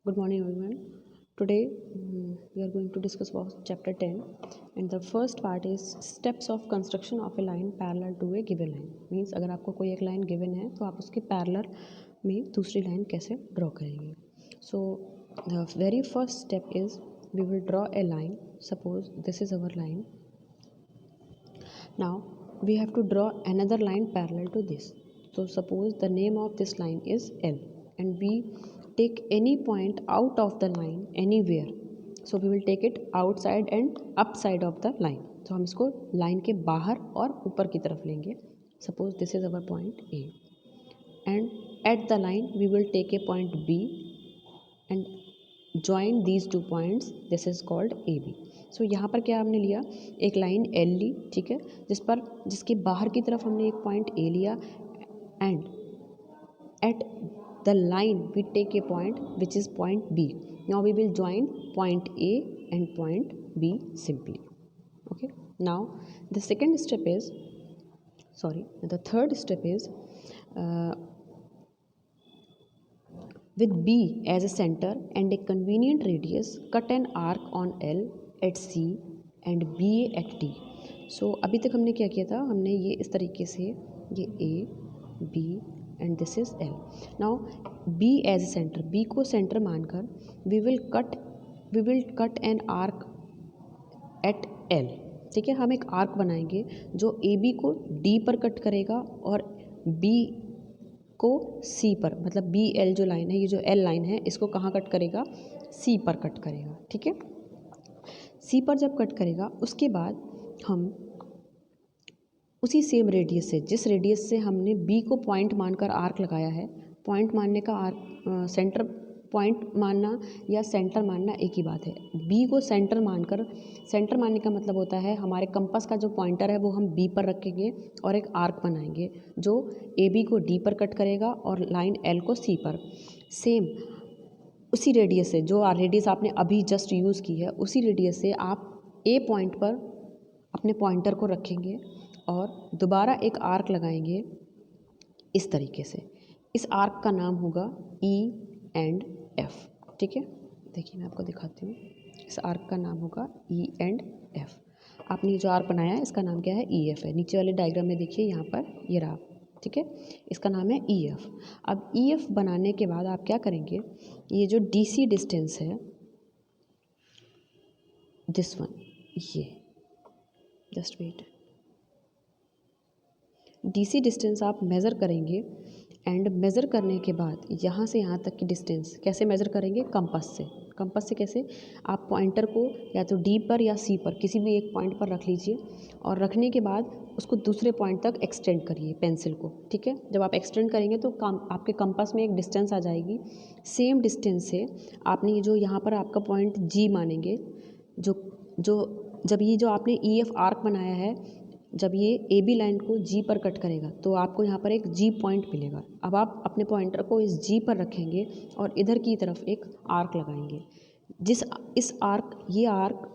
Good morning, everyone. Today we are going to discuss about chapter 10, and the first part is steps of construction of a line parallel to a given line. Means अगर आपको कोई एक line given है तो आप उसके parallel में दूसरी line कैसे draw करेंगे. So the very first step is we will draw a line. Suppose this is our line. Now we have to draw another line parallel to this. So suppose the name of this line is L, and we take any point out of the line anywhere. So we will take it outside and upside of the line. तो हम इसको line के बाहर और ऊपर की तरफ लेंगे. Suppose this is our point A, and at the line we will take a point B and join these two points. This is called AB. सो यहाँ पर क्या हमने लिया, एक लाइन L ली, ठीक है, जिसके बाहर की तरफ हमने एक पॉइंट A लिया, and at the line we take a point which is point B. Now we will join point A and point B simply. Okay, now the third step is with B as a center and a convenient radius, cut an arc on L at C and BA at D. So अभी तक हमने क्या किया था, हमने ये इस तरीके से ये A B and this is L. Now B as a center, B को center मानकर we will cut an arc at L. ठीक है, हम एक आर्क बनाएंगे जो AB को D पर कट करेगा और B को C पर, मतलब BL जो लाइन है, ये जो L लाइन है, इसको कहाँ कट करेगा, C पर कट करेगा. ठीक है, C पर जब कट करेगा उसके बाद हम उसी सेम रेडियस से, जिस रेडियस से हमने B को पॉइंट मानकर आर्क लगाया है, पॉइंट मानने का आर्क सेंटर पॉइंट मानना या सेंटर मानना एक ही बात है. B को सेंटर मानने का मतलब होता है हमारे कंपास का जो पॉइंटर है वो हम B पर रखेंगे और एक आर्क बनाएंगे जो AB को D पर कट करेगा और लाइन L को C पर. सेम उसी रेडियस से, जो रेडियस आपने अभी जस्ट यूज़ की है, उसी रेडियस से आप A पॉइंट पर अपने पॉइंटर को रखेंगे और दोबारा एक आर्क लगाएंगे इस तरीके से. इस आर्क का नाम होगा E एंड F. ठीक है, देखिए मैं आपको दिखाती हूँ. इस आर्क का नाम होगा E एंड F. आपने जो आर्क बनाया है इसका नाम क्या है, EF है. नीचे वाले डायग्राम में देखिए, यहाँ पर ये रहा. ठीक है, इसका नाम है EF. अब EF बनाने के बाद आप क्या करेंगे, ये जो DC डिस्टेंस है, दिस वन, ये जस्ट वेट, DC डिस्टेंस आप मेज़र करेंगे एंड मेज़र करने के बाद यहाँ से यहाँ तक की डिस्टेंस कैसे मेज़र करेंगे, कंपास से कैसे, आप पॉइंटर को या तो D पर या C पर किसी भी एक पॉइंट पर रख लीजिए और रखने के बाद उसको दूसरे पॉइंट तक एक्सटेंड करिए पेंसिल को. ठीक है, जब आप एक्सटेंड करेंगे तो आपके कंपास में एक डिस्टेंस आ जाएगी. सेम डिस्टेंस से आपने जो यहाँ पर आपका पॉइंट G मानेंगे, जब ये जो आपने EF आर्क बनाया है, जब ये AB लाइन को G पर कट करेगा तो आपको यहाँ पर एक G पॉइंट मिलेगा. अब आप अपने पॉइंटर को इस G पर रखेंगे और इधर की तरफ एक आर्क लगाएंगे. ये आर्क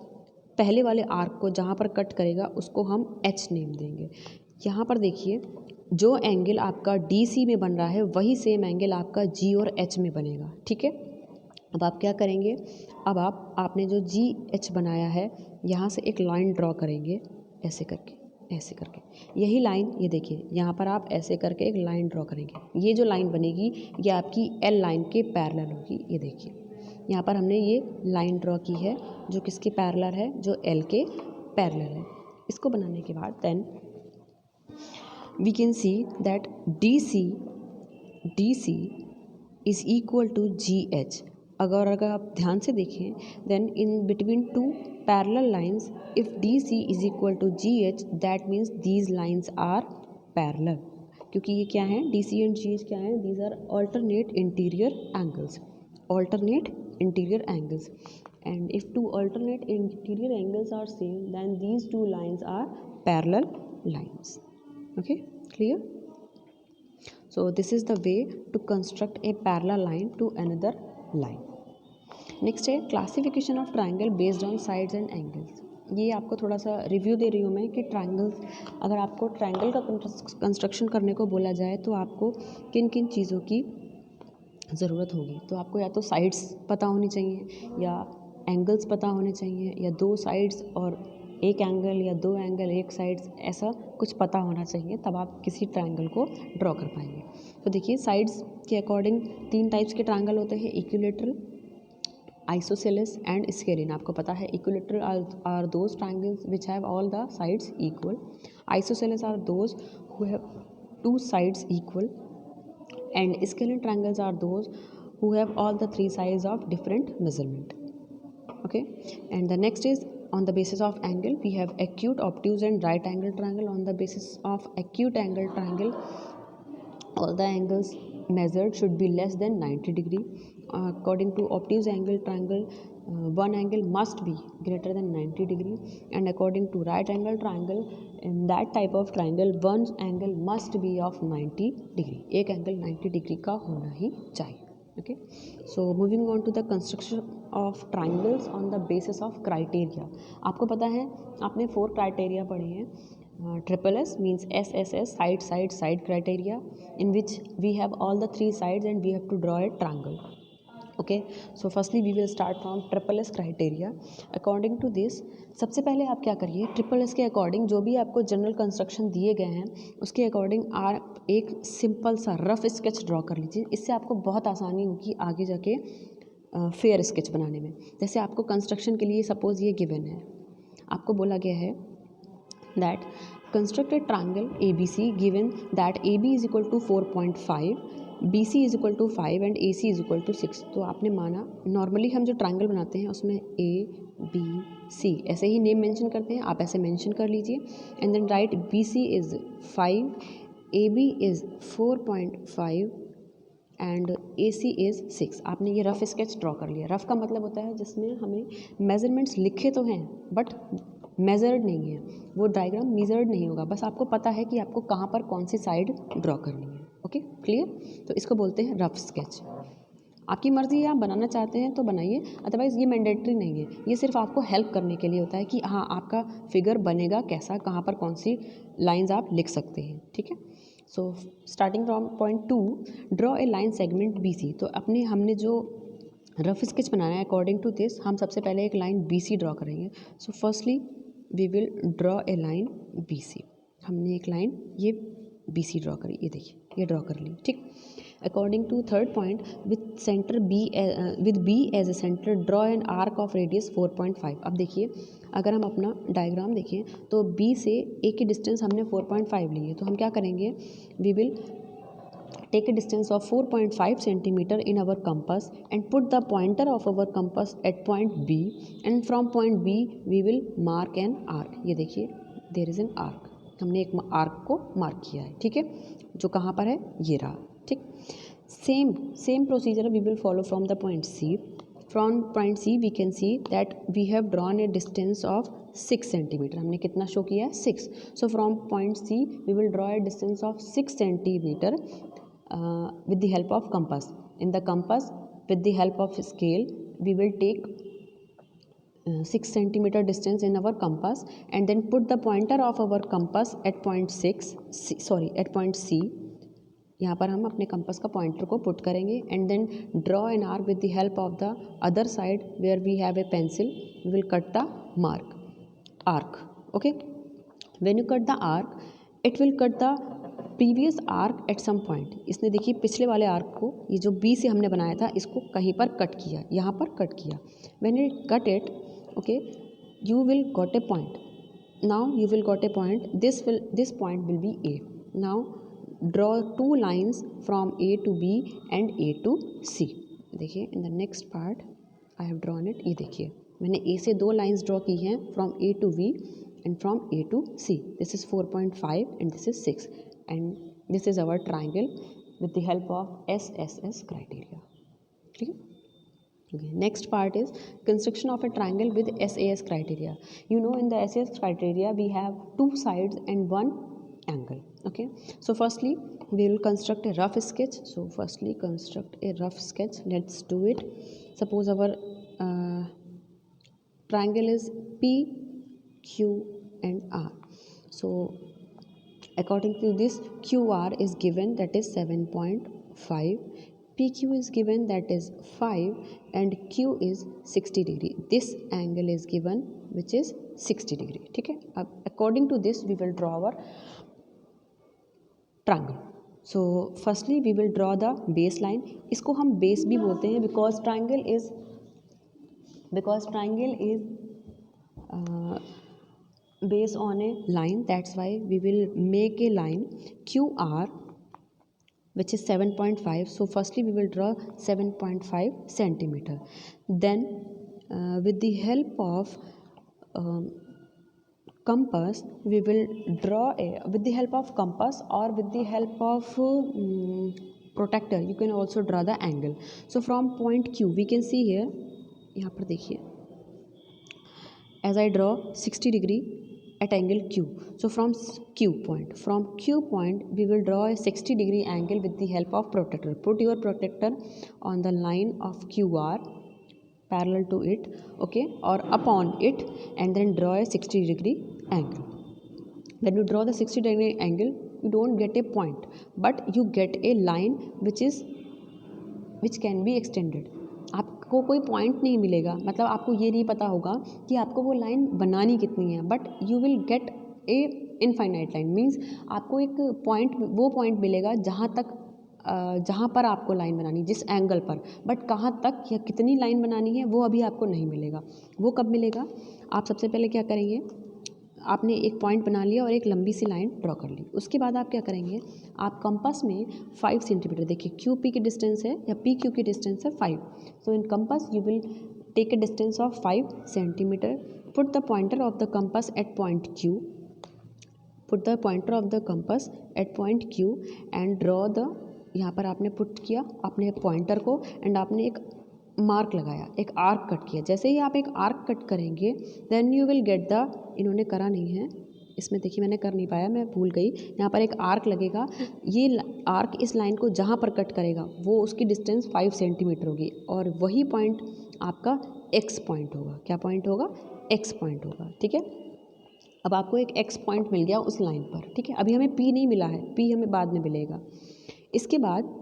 पहले वाले आर्क को जहाँ पर कट करेगा उसको हम H नेम देंगे. यहाँ पर देखिए, जो एंगल आपका DC में बन रहा है वही सेम एंगल आपका G और H में बनेगा. ठीक है, अब आप क्या करेंगे, अब आपने जो GH बनाया है यहाँ से एक लाइन ड्रॉ करेंगे ऐसे करके. यही लाइन, ये देखिए यहाँ पर आप ऐसे करके एक लाइन ड्रॉ करेंगे. ये जो लाइन बनेगी ये आपकी L लाइन के पैरेलल होगी. ये देखिए यहाँ पर हमने ये लाइन ड्रॉ की है जो किसके पैरेलल है, जो L के पैरेलल है. इसको बनाने के बाद then we can see that DC is equal to GH. अगर आप ध्यान से देखें, then in between two parallel lines, if DC is equal to GH, that means these lines are parallel. क्योंकि ये क्या हैं, DC and GH क्या हैं, these are alternate interior angles, and if two alternate interior angles are same, then these two lines are parallel lines. Okay, clear? So this is the way to construct a parallel line to another line. Next है classification of triangle based on sides and angles. ये आपको थोड़ा सा review दे रही हूँ मैं कि triangles, अगर आपको ट्राइंगल का कंस्ट्रक्शन करने को बोला जाए तो आपको किन किन चीज़ों की ज़रूरत होगी। तो आपको या तो साइड्स पता होनी चाहिए या एंगल्स पता होने चाहिए या दो साइड्स और एक एंगल या दो एंगल एक साइड्स, ऐसा कुछ पता होना चाहिए, तब आप किसी ट्रायंगल को ड्रॉ कर पाएंगे। तो देखिए साइड्स के अकॉर्डिंग 3 टाइप्स के ट्रायंगल होते हैं, इक्विलेटरल, आइसोसेलेस एंड स्केलिन। आपको पता है equilateral are those triangles which have all the sides equal, isosceles are those who have 2 sides equal, and scalene triangles are those who have all the 3 sides of different measurement. Okay, and the next is on the basis of angle we have acute, obtuse and right angle triangle. On the basis of acute angle triangle, all the angles measured should be less than 90 degree. According to obtuse angle triangle, one angle must be greater than 90 degree, and according to right angle triangle, in that type of triangle one angle must be of 90 degree, एक angle 90 degree का होना ही चाहिए. Okay, so moving on to the construction of triangles on the basis of criteria. आपको पता है आपने 4 criteria पढ़े हैं. Triple S means SSS, side criteria, in which we have all the 3 sides and we have to draw a triangle. Okay, so firstly we will start from triple S criteria. According to this, सबसे पहले आप क्या करिए, triple S के according जो भी आपको general construction दिए गए हैं उसके अकॉर्डिंग आप एक सिंपल सा रफ स्केच ड्रॉ कर लीजिए. इससे आपको बहुत आसानी होगी आगे जाके फेयर स्केच बनाने में. जैसे आपको कंस्ट्रक्शन के लिए सपोज ये गिवन है, आपको बोला गया है that construct a triangle ABC given that AB is equal to 4.5, BC is equal to 5 and AC is equal to 6. तो आपने माना नॉर्मली हम जो ट्रायंगल बनाते हैं उसमें ABC ऐसे ही नेम मेंशन करते हैं, आप ऐसे मेंशन कर लीजिए. And then right BC is 5, AB is 4.5 and AC is 6. आपने ये रफ स्केच ड्रॉ कर लिया. रफ का मतलब होता है जिसमें हमें मेजरमेंट्स लिखे तो हैं बट मेजर्ड नहीं है, वो डायग्राम मेजर्ड नहीं होगा, बस आपको पता है कि आपको कहाँ पर कौन सी साइड ड्रॉ करनी है. Okay, clear. तो इसको बोलते हैं रफ स्केच. आपकी मर्ज़ी है, आप बनाना चाहते हैं तो बनाइए, अदरवाइज़ ये मैंडेटरी नहीं है, ये सिर्फ आपको हेल्प करने के लिए होता है कि हाँ आपका फिगर बनेगा कैसा, कहाँ पर कौन सी लाइंस आप लिख सकते हैं. ठीक है. सो starting from point 2, draw a line segment BC. तो हमने जो रफ स्केच बनाना है अकॉर्डिंग टू दिस, हम सबसे पहले एक लाइन BC ड्रॉ करेंगे. So firstly we will draw a line BC. हमने एक लाइन ये BC ड्रॉ करी, ये देखिए ये ड्रॉ कर ली. ठीक. According to third point, with center B as a center draw an arc of radius 4.5. अब देखिए अगर हम अपना डायग्राम देखें तो B से A की डिस्टेंस हमने 4.5 ली है, तो हम क्या करेंगे, we will take a distance of 4.5 centimeter in our compass and put the pointer of our compass at point B, and from point B we will mark an arc. ये देखिए there is an arc, हमने एक arc को mark किया है. ठीक है, जो कहाँ पर है, ये रहा. ठीक. Same procedure we will follow from the point C. From point C we can see that we have drawn a distance of 6 centimeter. हमने कितना शो किया है, 6. So from point C we will draw a distance of 6 centimeter with the help of compass. In the compass, with the help of scale, we will take 6 centimeter distance in our compass and then put the pointer of our compass at point at point C. यहाँ पर हम अपने compass का pointer को put करेंगे and then draw an arc with the help of the other side where we have a pencil. We will cut the arc. Okay, when you cut the arc it will cut the previous arc at some point. इसने देखिए पिछले वाले arc को, ये जो B से हमने बनाया था, इसको कहीं पर कट किया, यहाँ पर कट किया. When you cut it, okay, you will got a point. Now you will got a point, this point will be A. Now draw 2 lines from A to B and A to C. देखिए in the next part I have drawn it. ये देखिए मैंने A से 2 lines draw की हैं from A to B and from A to C. This is 4.5 and this is 6. And this is our triangle with the help of SSS criteria. Okay? Next part is construction of a triangle with SAS criteria. You know, in the SAS criteria we have 2 sides and 1 angle. Okay, so firstly we will construct a rough sketch. So firstly construct a rough sketch. Let's do it. Suppose our triangle is P, Q and R. So according to this, QR is given, that is 7.5, PQ is given, that is 5, and Q is 60 degree. This angle is given which is 60 degree. ठीक है, अब according to this we will draw our triangle. So firstly we will draw the baseline. इसको हम base भी बोलते हैं because triangle is based on a line. That's why we will make a line QR which is 7.5. So firstly we will draw 7.5 centimeter. Then with the help of compass we will draw with the help of compass or with the help of protractor you can also draw the angle. So from point Q we can see here, यहाँ पर देखिए, as I draw 60 degree at angle Q. So from Q point we will draw a 60 degree angle with the help of protractor. Put your protractor on the line of QR parallel to it, okay, or upon it, and then draw a 60 degree angle. When you draw the 60 degree angle you don't get a point but you get a line which can be extended. आपको कोई point नहीं मिलेगा, मतलब आपको ये नहीं पता होगा कि आपको वो लाइन बनानी कितनी है, but you will gate A infinite line. Means आपको एक पॉइंट, वो पॉइंट मिलेगा जहाँ पर आपको लाइन बनानी, जिस एंगल पर, बट कहाँ तक या कितनी लाइन बनानी है वो अभी आपको नहीं मिलेगा. वो कब मिलेगा? आप सबसे पहले क्या करेंगे, आपने एक पॉइंट बना लिया और एक लंबी सी लाइन ड्रॉ कर ली. उसके बाद आप क्या करेंगे, आप कंपास में 5 सेंटीमीटर, देखिए क्यू पी की डिस्टेंस है या पी क्यू की डिस्टेंस है 5. So in compass you will take a distance of 5 centimetre. Put the pointer of the compass at point Q. Put the pointer of the compass at point Q and draw the, यहाँ पर आपने put किया अपने pointer को and आपने एक mark लगाया, एक आर्क कट किया. जैसे ही आप एक आर्क कट करेंगे then you will get the, इन्होंने करा नहीं है इसमें, देखिए मैंने कर नहीं पाया, मैं भूल गई. यहाँ पर एक आर्क लगेगा, ये आर्क इस लाइन को जहाँ पर कट करेगा वो उसकी डिस्टेंस 5 सेंटीमीटर होगी और वही पॉइंट आपका एक्स पॉइंट होगा. क्या पॉइंट होगा? एक्स पॉइंट होगा. ठीक है, अब आपको एक एक्स पॉइंट मिल गया उस लाइन पर. ठीक है, अभी हमें पी नहीं मिला है, पी हमें बाद में मिलेगा. इसके बाद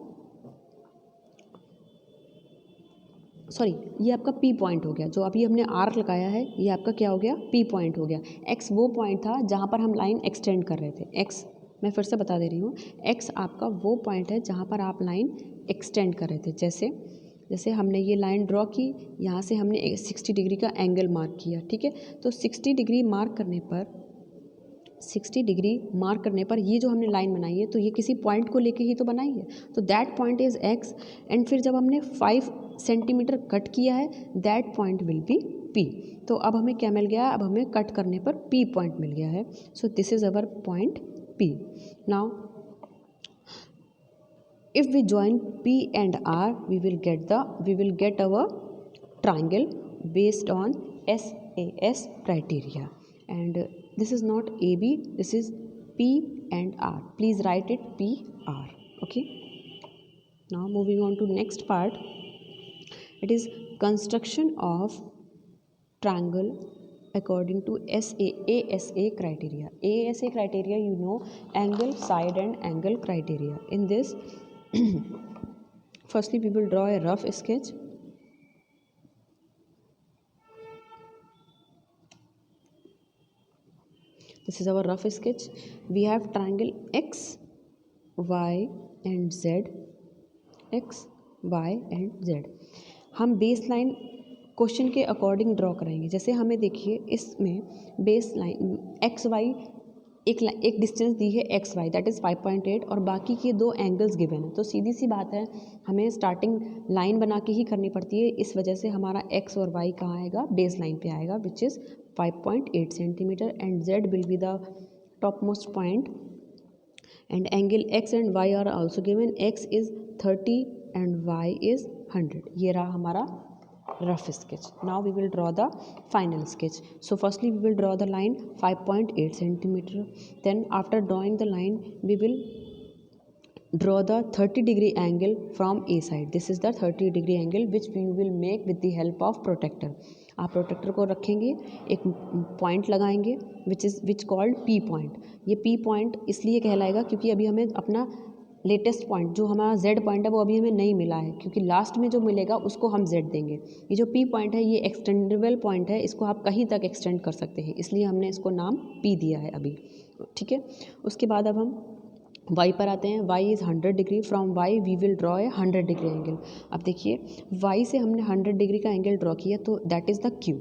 सॉरी, ये आपका पी पॉइंट हो गया, जो अभी हमने आर्क लगाया है ये आपका क्या हो गया, पी पॉइंट हो गया. एक्स वो पॉइंट था जहाँ पर हम लाइन एक्सटेंड कर रहे थे. एक्स, मैं फिर से बता दे रही हूँ, एक्स आपका वो पॉइंट है जहाँ पर आप लाइन एक्सटेंड कर रहे थे. जैसे हमने ये लाइन ड्रॉ की, यहाँ से हमने 60 डिग्री का एंगल मार्क किया. ठीक है, तो 60 डिग्री मार्क करने पर ये जो हमने लाइन बनाई है तो ये किसी पॉइंट को लेके ही तो बनाई है, तो that point is x. And फिर जब हमने 5 सेंटीमीटर कट किया है that point will be P. तो अब हमें क्या मिल गया, अब हमें कट करने पर पी पॉइंट मिल गया है. So this is our point P. Now if we join P and R we will get our triangle based on SAS criteria. And this is not AB, this is P and R. Please write it PR. Okay, now moving on to next part, it is construction of triangle according to ASA criteria. ASA criteria, you know, angle, side and angle criteria. In this firstly we will draw a rough sketch. This is our rough sketch. We have triangle X, Y and Z. X, Y and Z. हम base line question के according draw कराएंगे. जैसे हमें देखिए इसमें base line x Y एक distance दी है x Y, that is 5.8 और बाकी के 2 एंगल्स गिवन है. तो सीधी सी बात है हमें स्टार्टिंग लाइन बना के ही करनी पड़ती है. इस वजह से हमारा एक्स और वाई कहाँ आएगा, बेस लाइन पे आएगा, which is 5.8 centimeter. And Z will be the top most point. And angle X and Y are also given. X is 30 and Y is 100. ये रहा हमारा rough sketch. Now we will draw the final sketch. So firstly we will draw the line 5.8 centimeter. Then after drawing the line we will draw the 30 degree angle from A side. This is the 30 degree angle which we will make with the help of protractor. आप protector को रखेंगे, एक point लगाएंगे विच called P point. ये P point इसलिए कहलाएगा क्योंकि अभी हमें अपना लेटेस्ट पॉइंट जो हमारा z पॉइंट है वो अभी हमें नहीं मिला है, क्योंकि लास्ट में जो मिलेगा उसको हम z देंगे। ये जो p पॉइंट है ये एक्सटेंडेबल पॉइंट है, इसको आप कहीं तक एक्सटेंड कर सकते हैं, इसलिए हमने इसको नाम p दिया है अभी, ठीक है। उसके बाद अब हम y पर आते हैं। y is 100 degree, from y we will draw a 100 degree angle. अब देखिए y से हमने 100 डिग्री का एंगल ड्रॉ किया, तो that is the q।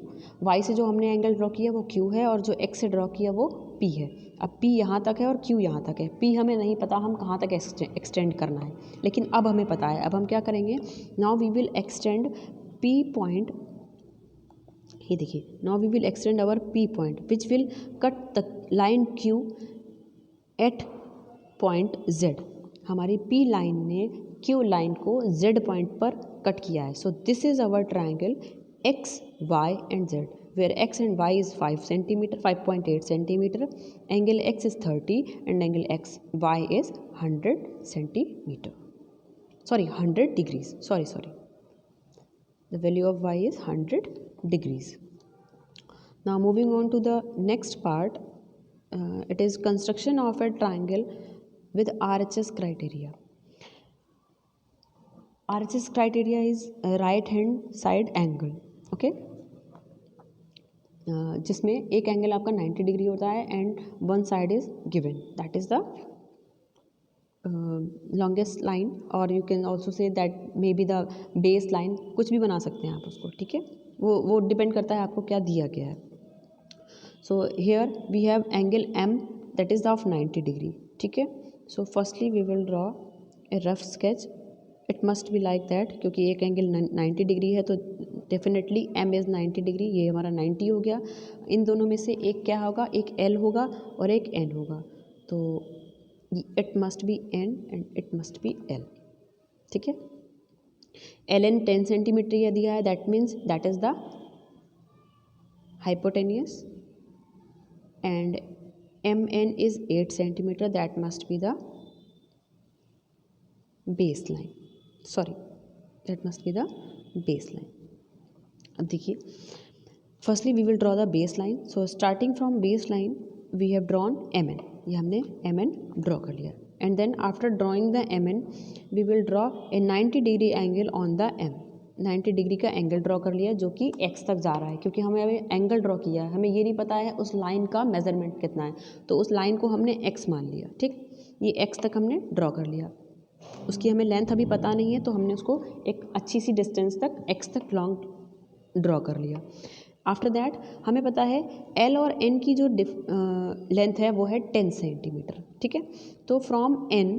y से जो हमने एंगल ड्रॉ किया वो q है, और जो x से ड्रॉ किया वो p है। अब p यहाँ तक है और q यहाँ तक है, p हमें नहीं पता हम कहाँ तक एक्सटेंड करना है, लेकिन अब हमें पता है। अब हम क्या करेंगे, now we will extend p point, ये देखिए, now we will extend our p point which will cut the line q at point z। हमारी p लाइन ने q लाइन को z पॉइंट पर कट किया है। So this is our triangle x y and z, where x and y is 5 centimeter, 5.8 centimeter, angle x is 30 and angle y is 100 centimeter, sorry 100 degrees, sorry, the value of y is 100 degrees. Now moving on to the next part, it is construction of a triangle with RHS criteria. RHS criteria is right hand side angle, okay, जिसमें एक angle आपका 90 degree होता है and one side is given, that is the longest line, और you can also say that may be the base line, कुछ भी बना सकते हैं आप उसको, ठीक है। वो डिपेंड करता है आपको क्या दिया गया है। So here we have angle m that is of 90 degree, ठीक है। So firstly we will draw a rough sketch, it must be like that, क्योंकि एक एंगल 90 डिग्री है तो डेफिनेटली m इज़ 90 डिग्री, ये हमारा 90 हो गया। इन दोनों में से एक क्या होगा, एक l होगा और एक n होगा, तो it must be n and it must be l, ठीक है। ln 10 सेंटीमीटर यह दिया है, that means that is the hypotenuse, and mn is 8 centimeter, that must be the base line, sorry that must be the base line. अब देखिए, firstly we will draw the base line. So starting from base line we have drawn mn, ये हमने mn draw कर लिया, and then after drawing the mn we will draw a 90 degree angle on the m। 90 degree का angle draw कर लिया जो कि x तक जा रहा है, क्योंकि हमें अभी एंगल ड्रॉ किया है, हमें ये नहीं पता है उस लाइन का मेजरमेंट कितना है, तो उस लाइन को हमने x मान लिया, ठीक। ये x तक हमने ड्रॉ कर लिया, उसकी हमें लेंथ अभी पता नहीं है, तो हमने उसको एक अच्छी सी डिस्टेंस तक x तक लॉन्ग ड्रॉ कर लिया। आफ्टर दैट हमें पता है l और n की जो लेंथ है वो है 10 सेंटीमीटर, ठीक है। तो from n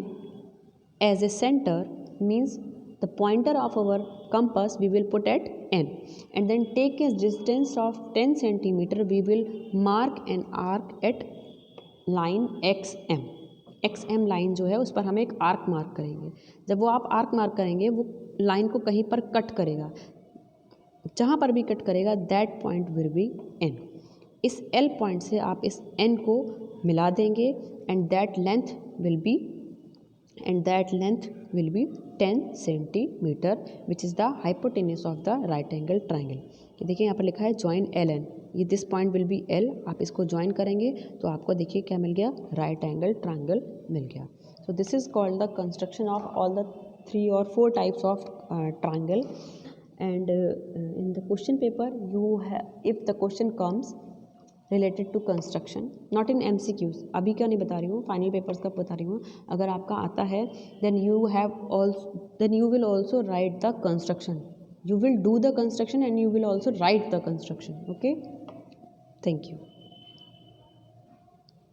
as a center means the pointer of our compass we will put at n, and then take a distance of 10 centimeter, we will mark an arc at line xm। xm line जो है उस पर हम एक arc mark करेंगे। जब वो आप आर्क मार्क करेंगे वो लाइन को कहीं पर कट करेगा, जहाँ पर भी कट करेगा that point will be n। इस l पॉइंट से आप इस n को मिला देंगे and that length will be 10 centimetre which is the hypotenuse of the right angle triangle. ये देखिए यहाँ पर लिखा है जॉइन ln, ये this point will be l, आप इसको ज्वाइन करेंगे तो आपको देखिए क्या मिल गया, राइट एंगल ट्राइंगल मिल गया। सो this is called the construction of all the 3 or 4 types of triangle. And in the question paper you have, if the question comes related to construction, not in MCQs, अभी क्या नहीं बता रही हूँ, final papers का बता रही हूँ, अगर आपका आता है then you will also write the construction, you will do the construction and you will also write the construction, okay, thank you।